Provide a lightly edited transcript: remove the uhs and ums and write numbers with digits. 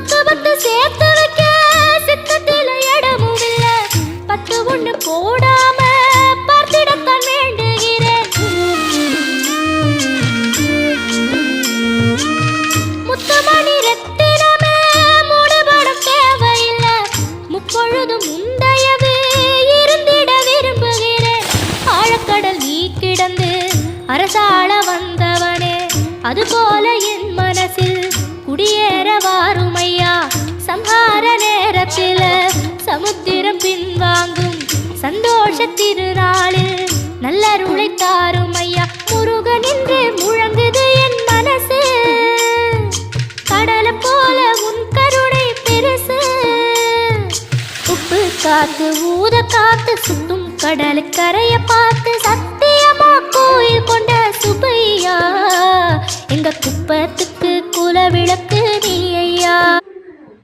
சொத்து பத்து சேர்த்து வைக்க சித்தத்தில இடமும் இல்ல. பத்து ஒண்ணு போடாம பார்த்திடத்தான் வேண்டுகிறேன். முத்துமணி ரத்தினமே மூடுபடம் தேவையில்லை. முப்பொழுதும் முந்தையவே இருந்திட விரும்புகிறேன். ஆழக்கடல் நீ கிடந்து அரசாள வந்தவனே, அதுபோல என் மனசில் குடியேற வாருமையா. சம்ஹார நேரத்தில் சமுத்திரம் பின்வாங்கும் சந்தோஷ திருநாளில் நல்லருளை தாருமையா. முருகன் என்று முழங்குது என் மனசு, கடலை போல உன் கருணை பெருசு. உப்பு காத்து ஊத காத்து சுத்தும் கடலு கரைய பார்த்து சத்தியமா கோயில் கொண்ட சுப்பையா. எங்க குப்பத்துக்கு குல விளக்கு நீ ஐயா.